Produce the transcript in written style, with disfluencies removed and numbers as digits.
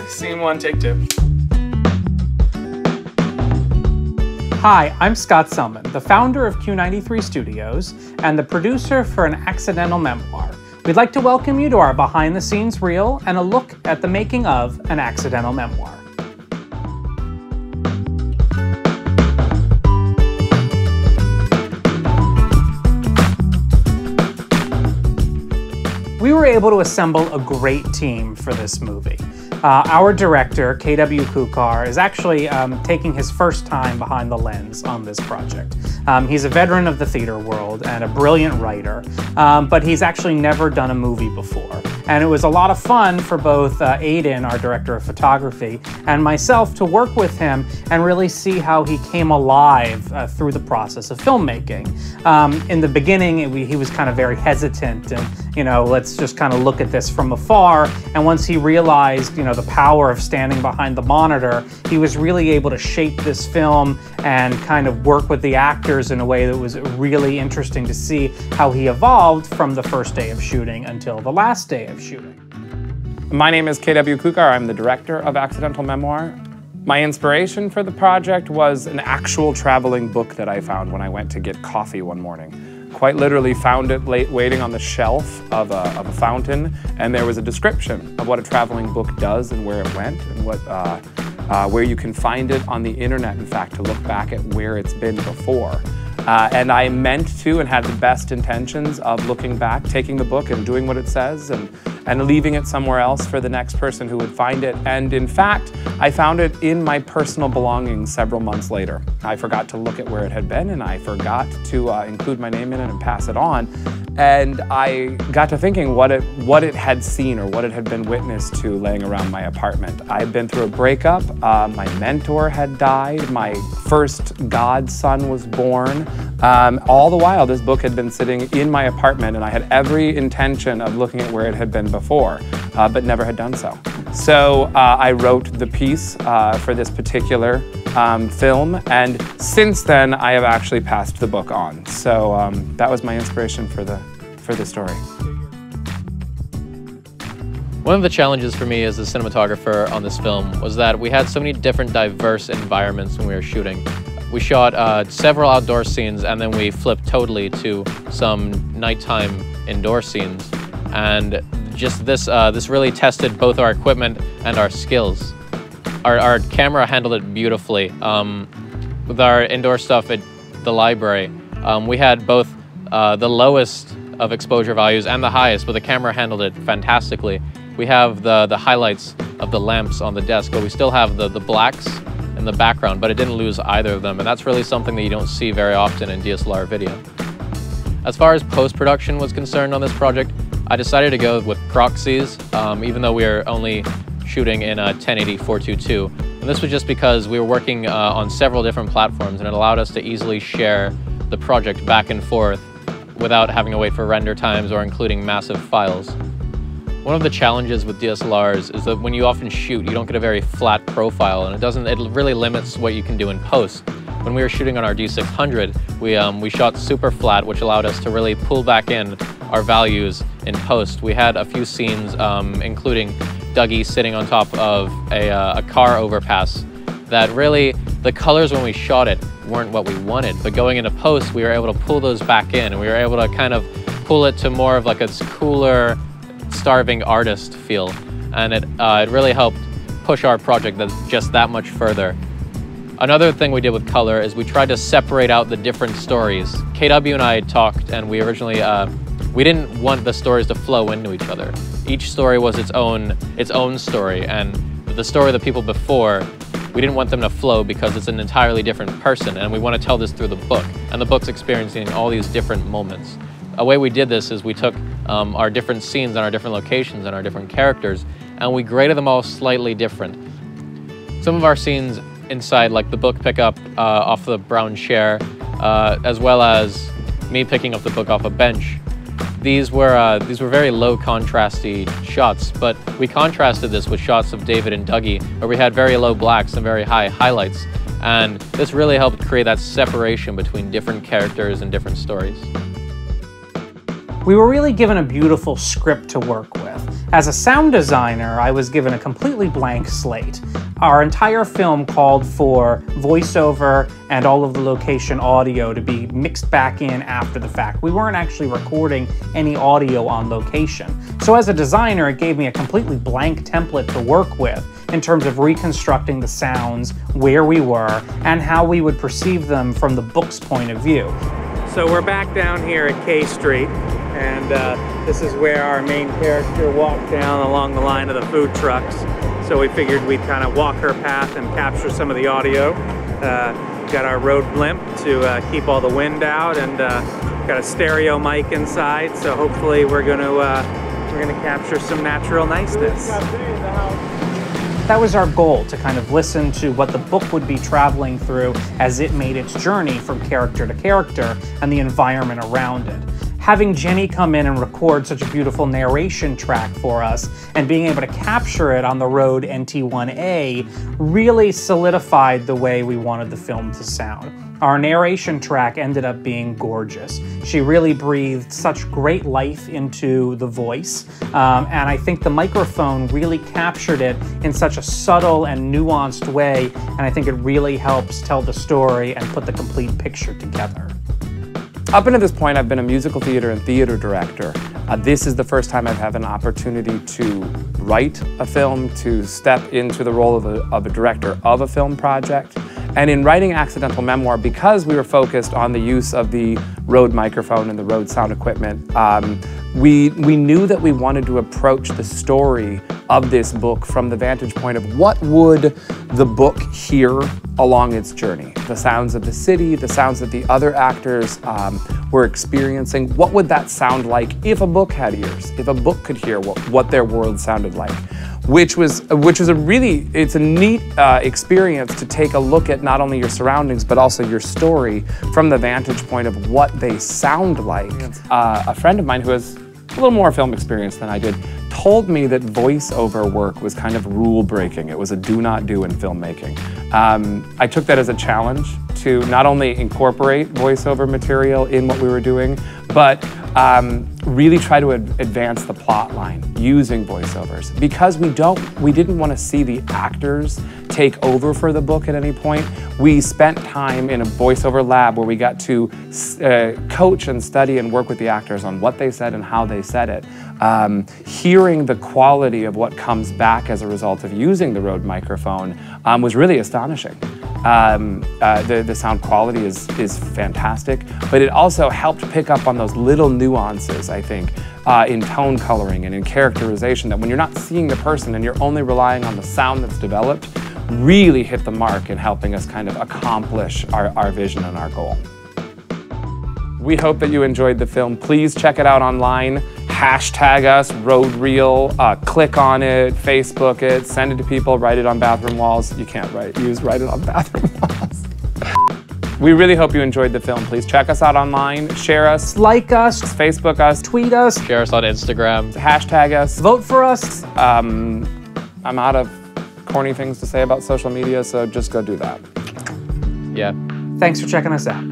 Scene one, take two. Hi, I'm Scott Selman, the founder of Cue93 Studios and the producer for An Accidental Memoir. We'd like to welcome you to our behind-the-scenes reel and a look at the making of An Accidental Memoir. We were able to assemble a great team for this movie. Our director, K.W. Kuchar, is actually taking his first time behind the lens on this project. He's a veteran of the theater world and a brilliant writer, but he's actually never done a movie before. And it was a lot of fun for both Aidan, our director of photography, and myself to work with him and really see how he came alive through the process of filmmaking. In the beginning, he was kind of very hesitant and, let's just kind of look at this from afar. And once he realized, the power of standing behind the monitor, he was really able to shape this film and kind of work with the actors in a way that was really interesting to see how he evolved from the first day of shooting until the last day of shooting. My name is K.W. Kuchar. I'm the director of Accidental Memoir. My inspiration for the project was an actual traveling book that I found when I went to get coffee one morning. Quite literally found it waiting on the shelf of a fountain, and there was a description of what a traveling book does and where it went and where you can find it on the internet, in fact, to look back at where it's been before. And I meant to and had the best intentions of looking back, taking the book and doing what it says and leaving it somewhere else for the next person who would find it. And in fact, I found it in my personal belongings several months later. I forgot to look at where it had been, and I forgot to include my name in it and pass it on. And I got to thinking what it had seen or what it had been witness to laying around my apartment. I had been through a breakup, my mentor had died, my first godson was born. All the while, this book had been sitting in my apartment, and I had every intention of looking at where it had been before, but never had done so. So I wrote the piece for this particular film, and since then I have actually passed the book on. So that was my inspiration for the story. One of the challenges for me as a cinematographer on this film was that we had so many different diverse environments when we were shooting. We shot several outdoor scenes, and then we flipped totally to some nighttime indoor scenes. And just this really tested both our equipment and our skills. Our camera handled it beautifully. With our indoor stuff at the library, we had both the lowest of exposure values and the highest, but the camera handled it fantastically. We have the highlights of the lamps on the desk, but we still have the blacks in the background, but it didn't lose either of them, and that's really something that you don't see very often in DSLR video. As far as post-production was concerned on this project, I decided to go with proxies, even though we were only shooting in 1080 422. And this was just because we were working on several different platforms, and it allowed us to easily share the project back and forth without having to wait for render times or including massive files. One of the challenges with DSLRs is that when you often shoot, you don't get a very flat profile, and it really limits what you can do in post. When we were shooting on our D600, we shot super flat, which allowed us to really pull back in our values in post. We had a few scenes, including Dougie sitting on top of a car overpass, that really, the colors when we shot it weren't what we wanted, but going into post, we were able to pull those back in, and we were able to kind of pull it to more of like a cooler, starving artist feel, and it really helped push our project just that much further. Another thing we did with color is we tried to separate out the different stories. KW and I talked, and we originally, we didn't want the stories to flow into each other. Each story was its own story, and the story of the people before, we didn't want them to flow because it's an entirely different person, and we want to tell this through the book, and the book's experiencing all these different moments. A way we did this is we took our different scenes and our different locations and our different characters, and we graded them all slightly different. Some of our scenes inside, like the book pickup off the brown chair, as well as me picking up the book off a bench, these were very low contrasty shots, but we contrasted this with shots of David and Dougie, where we had very low blacks and very high highlights, and this really helped create that separation between different characters and different stories. We were really given a beautiful script to work with, As a sound designer, I was given a completely blank slate. Our entire film called for voiceover and all of the location audio to be mixed back in after the fact. We weren't actually recording any audio on location. So as a designer, it gave me a completely blank template to work with in terms of reconstructing the sounds, where we were, and how we would perceive them from the book's point of view. So we're back down here at K Street, and this is where our main character walked down along the line of the food trucks. So we figured we'd kind of walk her path and capture some of the audio. Got our road blimp to keep all the wind out, and got a stereo mic inside. So hopefully we're gonna capture some natural niceness. That was our goal, to kind of listen to what the book would be traveling through as it made its journey from character to character and the environment around it. Having Jenny come in and record such a beautiful narration track for us and being able to capture it on the Rode NT1A really solidified the way we wanted the film to sound. Our narration track ended up being gorgeous. She really breathed such great life into the voice, and I think the microphone really captured it in such a subtle and nuanced way, and I think it really helps tell the story and put the complete picture together. Up until this point, I've been a musical theater and theater director. This is the first time I've had an opportunity to write a film, to step into the role of a director of a film project. And in writing Accidental Memoir, because we were focused on the use of the Rode microphone and the Rode sound equipment, we knew that we wanted to approach the story of this book from the vantage point of what would the book hear along its journey. The sounds of the city, the sounds that the other actors were experiencing. What would that sound like if a book had ears, if a book could hear what their world sounded like? Which was a really, it's a neat experience to take a look at not only your surroundings, but also your story from the vantage point of what they sound like. A friend of mine who has a little more film experience than I did told me that voiceover work was kind of rule breaking. It was a do not do in filmmaking. I took that as a challenge to not only incorporate voiceover material in what we were doing, but really try to advance the plot line using voiceovers. Because we didn't want to see the actors take over for the book at any point, we spent time in a voiceover lab where we got to coach and study and work with the actors on what they said and how they said it. Hearing the quality of what comes back as a result of using the Rode microphone was really astonishing. The sound quality is fantastic, but it also helped pick up on those little nuances, I think, in tone coloring and in characterization, that when you're not seeing the person and you're only relying on the sound that's developed, really hit the mark in helping us kind of accomplish our vision and our goal. We hope that you enjoyed the film. Please check it out online. Hashtag us, Road Reel, click on it, Facebook it, send it to people, write it on bathroom walls. You can't write it on bathroom walls. We really hope you enjoyed the film. Please check us out online, share us, Like us, Facebook us, tweet us, Share us on Instagram. hashtag us. vote for us. I'm out of corny things to say about social media, so just go do that. Yeah. Thanks for checking us out.